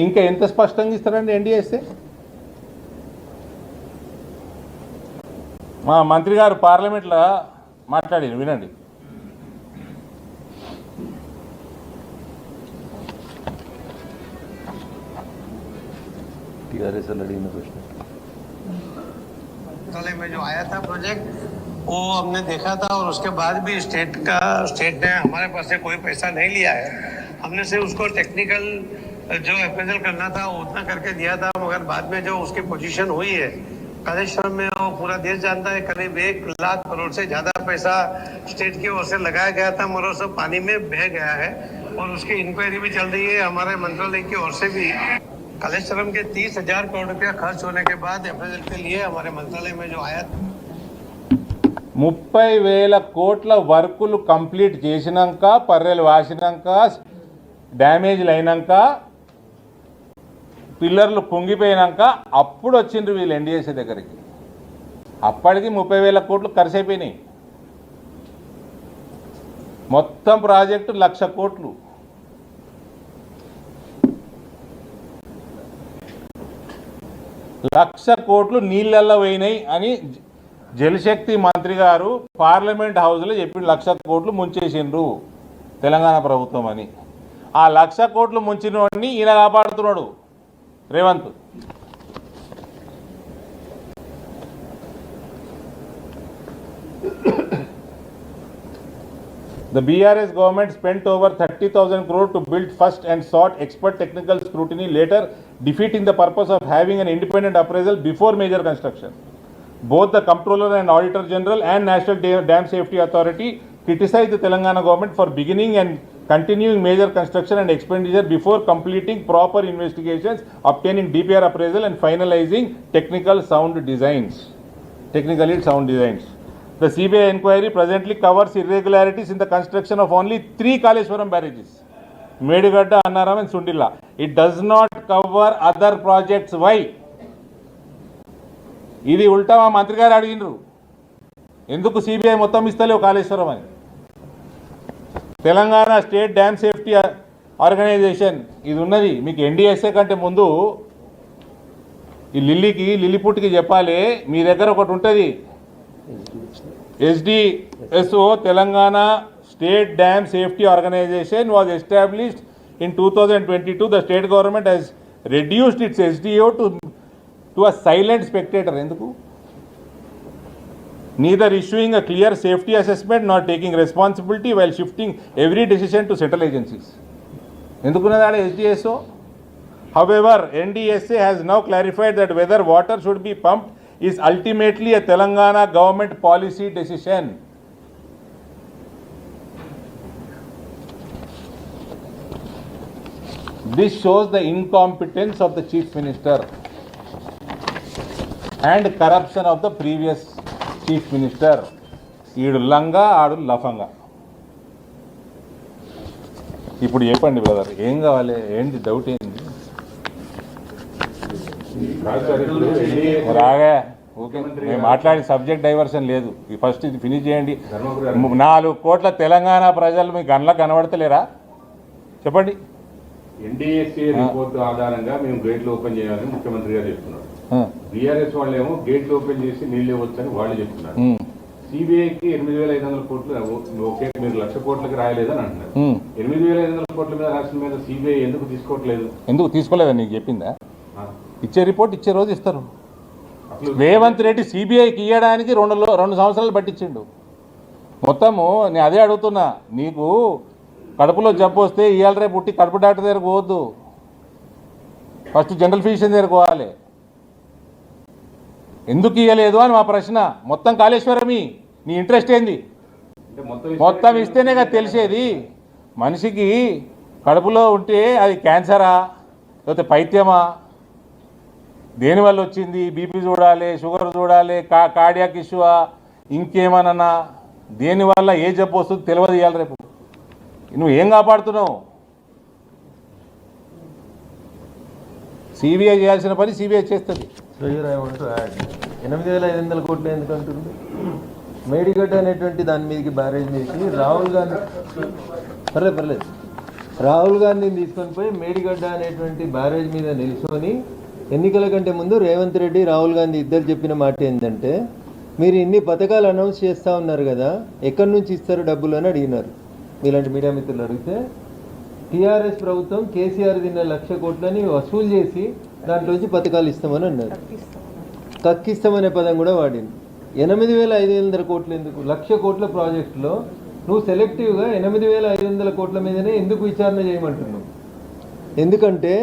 ఇంకా ఎంత స్పష్టంగా ఇస్తారండి ఎన్డీఏస్తే? మా మంత్రి గారు పార్లమెంట్లో మాట్లాడారు, వినండి. टीआरएस लड़ी में प्रश्न में जो आया था प्रोजेक्ट वो हमने देखा था और उसके बाद भी स्टेट ने हमारे पास से कोई पैसा नहीं लिया है। हमने सिर्फ उसको टेक्निकल जो अप्रेजल करना था उतना करके दिया था, मगर बाद में जो उसकी पोजीशन हुई है कालेश्वरम में वो पूरा देश जानता है, करीब 1 लाख करोड़ से ज्यादा पैसा स्टेट की ओर से लगाया गया था, मगर सब पानी में बह गया है और उसकी इंक्वायरी भी चल रही है। हमारे मंत्रालय की ओर से भी कालेश्वरम के 30,000 करोड़ रुपया खर्च होने के बाद अप्रेजल के लिए हमारे मंत्रालय में जो आया 30,000 కోట్ల వర్కులు కంప్లీట్ చేసినాక, పర్రెలు వాసినాక, డ్యామేజ్లు అయినాక, పిల్లర్లు కుంగిపోయినాక అప్పుడు వచ్చిండ్రు వీళ్ళు ఎన్డీఎస్ఏ దగ్గరికి. అప్పటికి 30,000 కోట్లు ఖర్చు అయిపోయినాయి. మొత్తం ప్రాజెక్టు 1,00,000 కోట్లు. లక్ష కోట్లు నీళ్ళల్లో పోయినాయి అని జలశక్తి మంత్రి గారు పార్లమెంట్ హౌస్లో చెప్పి 1,00,000 కోట్లు ముంచేసిండ్రు తెలంగాణ ప్రభుత్వం అని. ఆ 1,00,000 కోట్లు ముంచిన వాడిని ఈయన కాపాడుతున్నాడు Revanth. The BRS government spent over 30,000 crore to build first and sought expert technical scrutiny, later defeating the purpose of having an independent appraisal before major construction. Both the Comptroller and Auditor General and National Dam Safety Authority criticized the Telangana government for beginning and continuing major construction and expenditure before completing proper investigations, obtaining DPR appraisal and finalizing technically sound designs. The CBI inquiry presently covers irregularities in the construction of only 3 Kaleshwaram barrages, Medigadda, Annaram and Sundilla. It does not cover other projects. Why? ఇది ఉల్టా మా మంత్రి గారు అడిగినారు, ఎందుకు CBI మొత్తం ఇస్తలేవు కాళేశ్వరం అని. Telangana state dam safety organisation ఇది ఉన్నది. మీకు ఎన్డీఎస్ఏ కంటే ముందు ఈ లిల్లీపుట్కి చెప్పాలి, మీ దగ్గర ఒకటి ఉంటుంది, SDSO, Telangana State Dam Safety Organization was established in 2022. The state government has reduced its SDO to a silent spectator. Enduku? Neither issuing a clear safety assessment nor taking responsibility while shifting every decision to central agencies. Endukunnada SDSO? However, NDSA has now clarified that whether water should be pumped is ultimately a Telangana government policy decision. This shows the incompetence of the Chief Minister and corruption of the previous Chief Minister. ఈడు లంగా ఆడు లఫంగా. ఇప్పుడు చెప్పండి brother, ఏం కావాలి, ఏంటి doubt ఏంటి? రాగా ఓకే, మేము మాట్లాడి సబ్జెక్ట్ డైవర్షన్ లేదు. ఫస్ట్ ఇది ఫినిష్ చేయండి. 4 కోట్ల తెలంగాణ ప్రజలు మీ గన్లకు కనబడతలేరా? చెప్పండి. ఎన్డీఎస్ఏ రిపోర్ట్ ఆధారంగా మేము గేట్లు ఓపెన్ చేయాలని ముఖ్యమంత్రి గారు చెప్తున్నారు. బీఆర్ఎస్ వాళ్ళేమో గేట్లు ఓపెన్ చేసి నీళ్ళు ఇవ్వచ్చని వాళ్ళు చెప్తున్నారు. సిబిఐకి 8,500 కోట్లు ఓకే, మీరు 1,00,000 కోట్లకి రాయలేదని అంటున్నారు. 8,500 కోట్ల మీద రాష్ట్రం మీద సిబిఐ ఎందుకు తీసుకోవట్లేదు? ఎందుకు తీసుకోలేదని నీకు చెప్పిందా? ఇచ్చే రిపోర్ట్ ఇచ్చే రోజు ఇస్తారు. రేవంత్ రెడ్డి సిబిఐకి ఇవ్వడానికి 2 సంవత్సరాలు పట్టించిండు. మొత్తము నేను అదే అడుగుతున్నా, నీకు కడుపులో జబ్బు వస్తే ఇవాళ రేపు పుట్టి కడుపు డాక్టర్ దగ్గరకు పోవద్దు, ఫస్ట్ జనరల్ ఫిజిషియన్ దగ్గరకు పోవాలి. ఎందుకు ఇవ్వలేదు అని మా ప్రశ్న. మొత్తం కాళేశ్వరమి, నీ ఇంట్రెస్ట్ ఏంది? మొత్తం ఇస్తేనే కదా తెలిసేది. మనిషికి కడుపులో ఉంటే అది క్యాన్సరా లేకపోతే పైత్యమా, దేనివల్ల వచ్చింది, బీపీ చూడాలి, షుగర్ చూడాలి, కార్డియాక్ ఇష్యూవా, ఇంకేమన్నా దేనివల్ల ఏ జబ్బు వస్తుంది తెలియదు. ఇవ్వాలి రేపు నువ్వు ఏం కాపాడుతున్నావు? సిబిఐ చేయాల్సిన పని సిబిఐ చేస్తుంది. 8,500 కోట్లు ఎందుకు అంటుంది? మేడిగడ్డ అనేటువంటి దాని మీదకి బ్యారేజ్ మీదకి రాహుల్ గాంధీ పర్లేదు రాహుల్ గాంధీని తీసుకొని పోయి మేడిగడ్డ అనేటువంటి బ్యారేజ్ మీద నిల్చొని ఎన్నికల కంటే ముందు రేవంత్ రెడ్డి రాహుల్ గాంధీ ఇద్దరు చెప్పిన మాట ఏంటంటే, మీరు ఇన్ని పథకాలు అనౌన్స్ చేస్తూ ఉన్నారు కదా, ఎక్కడి నుంచి ఇస్తారు డబ్బులు అని అడిగినారు. మీలాంటి మీడియా మిత్రులు అడిగితే టీఆర్ఎస్ ప్రభుత్వం కేసీఆర్ తిన్న 1,00,000 కోట్లని వసూలు చేసి దాంట్లోంచి పథకాలు ఇస్తామని అన్నారు. కక్కిస్తామనే పదం కూడా వాడింది. 8,500 కోట్లు ఎందుకు? 1,00,000 కోట్ల ప్రాజెక్టులో నువ్వు సెలెక్టివ్గా 8,500 కోట్ల మీదనే ఎందుకు విచారణ చేయమంటున్నావు? ఎందుకంటే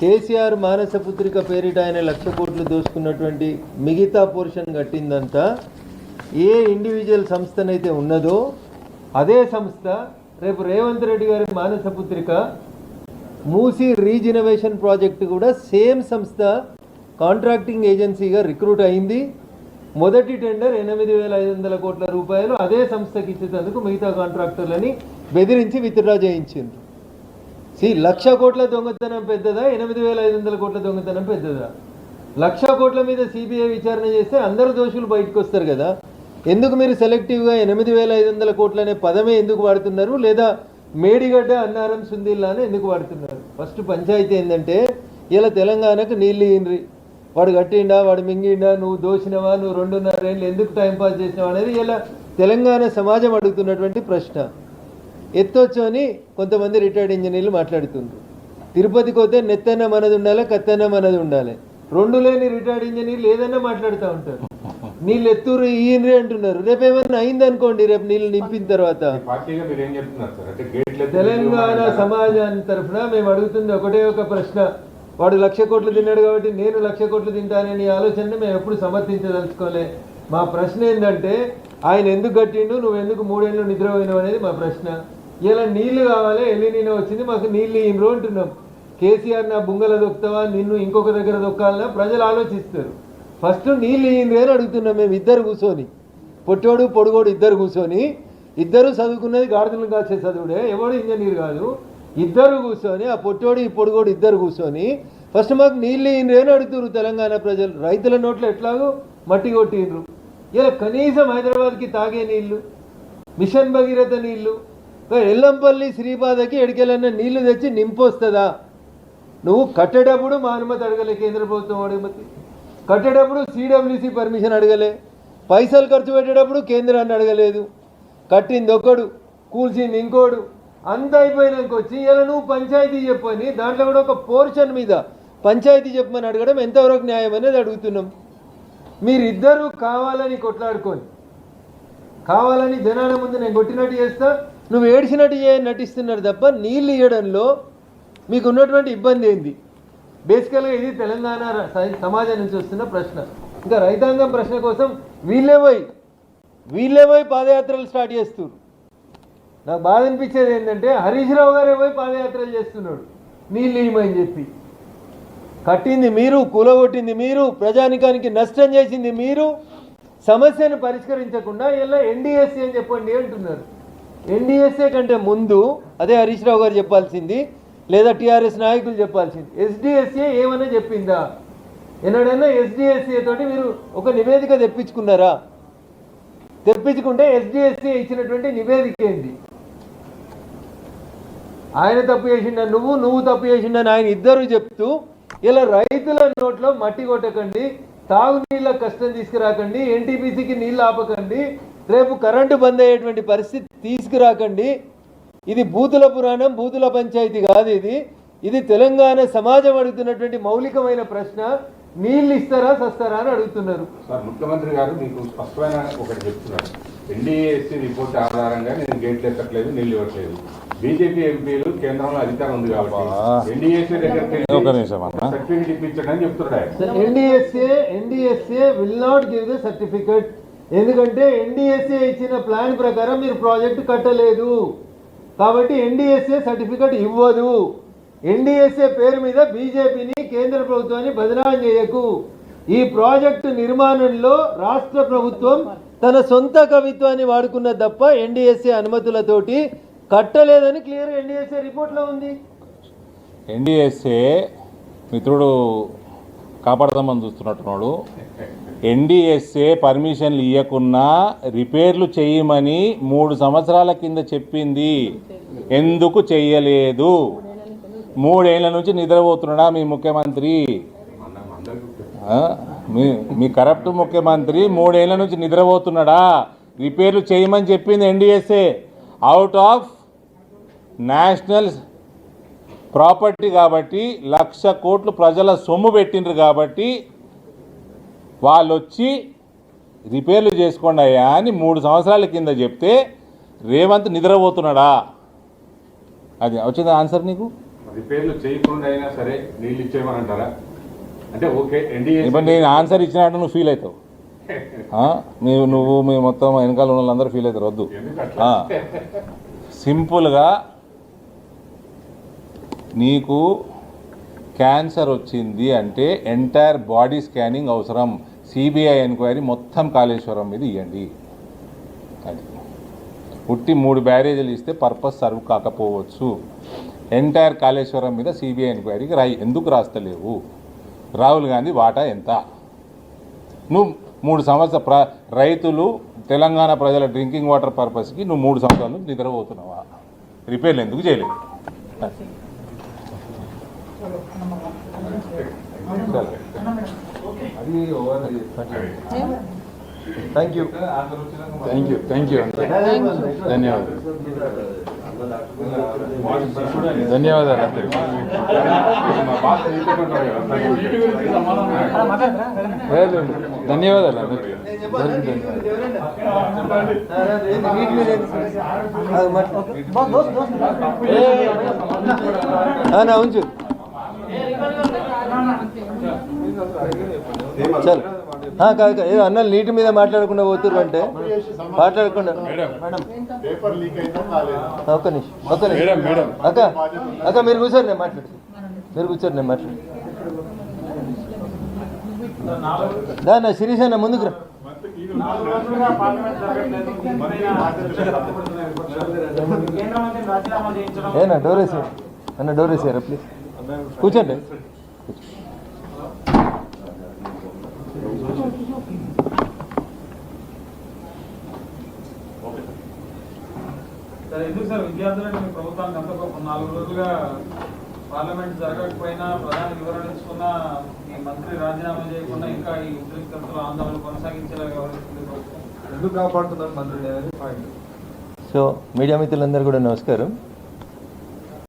కేసీఆర్ మానస పుత్రిక పేరిట ఆయన 1,00,000 కోట్లు దోసుకున్నటువంటి మిగతా పోర్షన్ కట్టిందంతా ఏ ఇండివిజువల్ సంస్థనైతే ఉన్నదో అదే సంస్థ రేపు రేవంత్ రెడ్డి గారి మానస పుత్రిక మూసీ రీజనరేషన్ ప్రాజెక్టు కూడా సేమ్ సంస్థ కాంట్రాక్టింగ్ ఏజెన్సీగా రిక్రూట్ అయింది. మొదటి టెండర్ 8,500 కోట్ల రూపాయలు అదే సంస్థకి ఇచ్చేందుకు మిగతా కాంట్రాక్టర్లని బెదిరించి విత్డ్రా చేయించింది. 1,00,000 కోట్ల దొంగతనం పెద్దదా, 8,500 కోట్ల దొంగతనం పెద్దదా? 1,00,000 కోట్ల మీద సిబిఐ విచారణ చేస్తే అందరు దోషులు బయటకు వస్తారు కదా. ఎందుకు మీరు సెలెక్టివ్గా 8,500 కోట్ల అనే పదమే ఎందుకు వాడుతున్నారు? లేదా మేడిగడ్డ అన్నారం సుందిల్లానే ఎందుకు వాడుతున్నారు? ఫస్ట్ పంచాయతీ ఏంటంటే, ఇలా తెలంగాణకు నీళ్ళు ఇయ్యండ్రి, వాడు కట్టిండా, వాడు మింగిండా, నువ్వు దోచినవా, నువ్వు 2.5 ఏళ్ళు ఎందుకు టైంపాస్ చేసినావా అనేది ఇలా తెలంగాణ సమాజం అడుగుతున్నటువంటి ప్రశ్న. ఎత్తొచ్చని కొంతమంది రిటైర్డ్ ఇంజనీర్లు మాట్లాడుతుండ్రు. తిరుపతికి పోతే నెత్తన్న మనది ఉండాలి, కత్తన్న మనది ఉండాలి. 2 లేని రిటైర్డ్ ఇంజనీర్లు ఏదైనా మాట్లాడుతూ ఉంటారు. నీళ్ళు ఎత్తురు ఈయనరే అంటున్నారు. రేపు ఏమన్నా అయిందనుకోండి, రేపు నీళ్ళు నింపిన తర్వాత తెలంగాణ సమాజాన్ని తరఫున మేము అడుగుతుంది ఒకటే ఒక ప్రశ్న. వాడు 1,00,000 కోట్లు తిన్నాడు కాబట్టి నేను 1,00,000 కోట్లు తింటానని ఆలోచనని మేము ఎప్పుడు సమర్థించదలుచుకోలే. మా ప్రశ్న ఏంటంటే, ఆయన ఎందుకు కట్టిండు, నువ్వు ఎందుకు 3 ఏళ్ళు నిద్రపోయినావు అనేది మా ప్రశ్న. ఇలా నీళ్లు కావాలి, ఎల్లినీన వచ్చింది, మాకు నీళ్ళు ఇన్రో అంటున్నాం. కేసీఆర్ నా బుంగల దొక్కుతావా, నిన్ను ఇంకొక దగ్గర దొక్కాలన్నా ప్రజలు ఆలోచిస్తారు. ఫస్ట్ నీళ్ళు ఇయ్యింది అని అడుగుతున్నాం మేము. ఇద్దరు కూర్చొని, పొట్టోడు పొడుగోడు ఇద్దరు కూర్చొని, ఇద్దరు చదువుకున్నది గాడిదలు కాసే చదువుడే, ఎవడు ఇంజనీర్ కాదు. ఇద్దరు కూర్చొని, ఆ పొట్టోడు ఈ పొడుగోడు ఇద్దరు కూర్చొని ఫస్ట్ మాకు నీళ్ళు ఇయ్యింది అని అడుగుతున్నారు తెలంగాణ ప్రజలు. రైతుల నోట్లో ఎట్లాగో మట్టి కొట్టిండ్రు. ఇలా కనీసం హైదరాబాద్కి తాగే నీళ్లు, మిషన్ భగీరథ నీళ్లు, ఎల్లంపల్లి శ్రీపాదకి ఎడికెళ్ళన్న నీళ్లు తెచ్చి నింపొస్తుందా? నువ్వు కట్టేటప్పుడు మా అనుమతి అడగలే, కేంద్ర ప్రభుత్వం అనుమతి. కట్టేటప్పుడు సిడబ్ల్యూసి పర్మిషన్ అడగలే. పైసలు ఖర్చు పెట్టేటప్పుడు కేంద్రాన్ని అడగలేదు. కట్టింది ఒకడు, కూల్చింది ఇంకోడు. అంత అయిపోయినాక వచ్చి ఇలా నువ్వు పంచాయతీ చెప్పని దాంట్లో కూడా ఒక పోర్షన్ మీద పంచాయతీ చెప్పమని అడగడం ఎంతవరకు న్యాయం అనేది అడుగుతున్నాం. మీరిద్దరూ కావాలని కొట్లాడుకొని, కావాలని జనాల ముందు నేను కొట్టినట్టు చేస్తా, నువ్వు ఏడ్చినట్టు నటిస్తున్నారు తప్ప నీళ్ళు ఇవ్వడంలో మీకు ఉన్నటువంటి ఇబ్బంది ఏంది? బేసికల్గా ఇది తెలంగాణ సమాజం నుంచి వస్తున్న ప్రశ్న. ఇంకా రైతాంగం ప్రశ్న కోసం వీళ్ళే పోయి పాదయాత్రలు స్టార్ట్ చేస్తున్నారు. నాకు బాధ అనిపించేది ఏంటంటే, హరీష్ రావు గారే పోయి పాదయాత్రలు చేస్తున్నాడు నీళ్ళు ఇవ్వమని చెప్పి. కట్టింది మీరు, కూలగొట్టింది మీరు, ప్రజానికానికి నష్టం చేసింది మీరు. సమస్యను పరిష్కరించకుండా ఇలా ఎన్డీఎస్ఏ అని చెప్పండి అంటున్నారు. ఎన్డీఎస్ఏ కంటే ముందు అదే హరీష్ రావు గారు చెప్పాల్సింది, లేదా టీఆర్ఎస్ నాయకులు చెప్పాల్సింది. ఎస్డిఎస్ఏ ఏమన్నా చెప్పిందా? ఎన్నడన్నా ఎస్డిఎస్ఏ తోటి మీరు ఒక నివేదిక తెప్పించుకున్నారా? తెప్పించుకుంటే ఎస్డిఎస్ఏ ఇచ్చినటువంటి నివేదిక ఏంటి? ఆయన తప్పు చేసిండ, నువ్వు తప్పు చేసిండని ఆయన ఇద్దరు చెప్తూ ఇలా రైతుల నోట్లో మట్టి కొట్టకండి, తాగునీళ్ళ కష్టం తీసుకురాకండి, ఎన్టీపీసీకి నీళ్ళు ఆపకండి, రేపు కరెంటు బంద్ అయ్యేటువంటి పరిస్థితి తీసుకురాకండి. ఇది బూతుల పురాణం, బూతుల పంచాయతీ కాదు. ఇది తెలంగాణ సమాజం అడుగుతున్నటువంటి మౌలికమైన ప్రశ్న. నీళ్ళు ఇస్తారా సస్తారా అని అడుగుతున్నారు. సార్, ముఖ్యమంత్రి గారు మీకు స్పష్టమైన ఒకటి చెప్తున్నారు. ఎన్డీఏఎస్సీ రిపోర్ట్ ఆధారంగా నేను గేట్లు ఎక్కట్లేదు, నీళ్ళు ఇవ్వట్లేదు. బీజేపీ ఎంపీలు కేంద్రంలో అధికారం ఉంది కాబట్టి ఎన్డీఏఎస్సీ దగ్గరికి సర్టిఫికేట్ ఇప్పించండి అని చెప్తున్నాడు. NDSA will not give the certificate. ఎందుకంటే ఎన్డీఎస్ఏ ఇచ్చిన ప్లాన్ ప్రకారం మీరు ప్రాజెక్టు కట్టలేదు కాబట్టి ఎన్డీఎస్ఏ సర్టిఫికేట్ ఇవ్వదు. ఎన్డీఎస్ఏ పేరు మీద బీజేపీని, కేంద్ర ప్రభుత్వాన్ని బదనాం చేయకు. ఈ ప్రాజెక్టు నిర్మాణంలో రాష్ట్ర ప్రభుత్వం తన సొంత కవిత్వాన్ని వాడుకున్న తప్ప ఎన్డీఎస్ఏ అనుమతులతోటి కట్టలేదని క్లియర్ ఎన్డీఎస్ఏ రిపోర్ట్లో ఉంది. ఎన్డీఎస్ఏ మిత్రుడు కాపాడదామని చూస్తున్నట్టున్నాడు. ఎన్డిఎస్ఏ పర్మిషన్లు ఇవ్వకున్నా రిపేర్లు చేయమని 3 సంవత్సరాల కింద చెప్పింది. ఎందుకు చెయ్యలేదు? 3 ఏళ్ల నుంచి నిద్రపోతున్నాడా మీ ముఖ్యమంత్రి? మీ కరప్ట్ ముఖ్యమంత్రి 3 ఏళ్ల నుంచి నిద్రపోతున్నాడా? రిపేర్లు చేయమని చెప్పింది NDSA. Out of national property కాబట్టి 1,00,000 కోట్లు ప్రజల సొమ్ము పెట్టిండ్రు కాబట్టి వాళ్ళు వచ్చి రిపేర్లు చేసుకోండి అయ్యా అని 3 సంవత్సరాల కింద చెప్తే రేవంత్ నిద్రపోతున్నాడా? అది వచ్చింది ఆన్సర్ నీకు? రిపేర్లు చేయకుండా అయినా సరే నీళ్ళు ఇచ్చేయమనంటారా? అంటే ఓకే ఎన్డీఏ ఇప్పుడు నేను ఆన్సర్ ఇచ్చినట్టు నువ్వు ఫీల్ అవుతావు. నువ్వు మీ మొత్తం వెనకాల ఉన్న వాళ్ళందరూ ఫీల్ అవుతారు. వద్దు. సింపుల్గా నీకు క్యాన్సర్ వచ్చింది అంటే ఎంటైర్ బాడీ స్కానింగ్ అవసరం. సిబిఐ ఎంక్వైరీ మొత్తం కాళేశ్వరం మీద ఇవ్వండి. అది పుట్టి 3 బ్యారేజీలు ఇస్తే పర్పస్ సర్వ్ కాకపోవచ్చు. ఎంటైర్ కాళేశ్వరం మీద సిబిఐ ఎంక్వైరీకి ఎందుకు రాస్తలేవు? రాహుల్ గాంధీ వాటా ఎంత? నువ్వు 3 సంవత్సరాల రైతులు తెలంగాణ ప్రజల డ్రింకింగ్ వాటర్ పర్పస్కి నువ్వు 3 సంవత్సరాల నుంచి నిద్రపోతున్నావా? రిపేర్లు ఎందుకు చేయలేదు? Thank you. ధన్యవాదాలు. ఉంచు. చల్ ఏదో అన్నలు నీటి మీద మాట్లాడకుండా పోతుర్రు అంటే మాట్లాడకుండా. ఒక్క నిమిషం అక్క అక్క మీరు కూర్చోరు, నేను మాట్లాడు. మీరు కూర్చోరు, నేను మాట్లాడు. నా శిరీష్ అన్న ముందుకు రా. ఏనా డోర్ వేసారు అన్న, డోర్ వేసారా ప్లీజ్? కూర్చోండి. ఎందుకు సార్ విద్యార్థులకు మీ ప్రభుత్వానికి అంత 4 రోజులుగా పార్లమెంట్ జరగకపోయినా ప్రధాని వివరణ ఇచ్చుకున్నా ఈ మంత్రి రాజీనామా చేయకుండా ఇంకా ఈ ఉద్రిక్తతలు ఆందోళన కొనసాగించేలా వ్యవహరిస్తుంది? సో మీడియా మిత్రులందరూ కూడా నమస్కారం.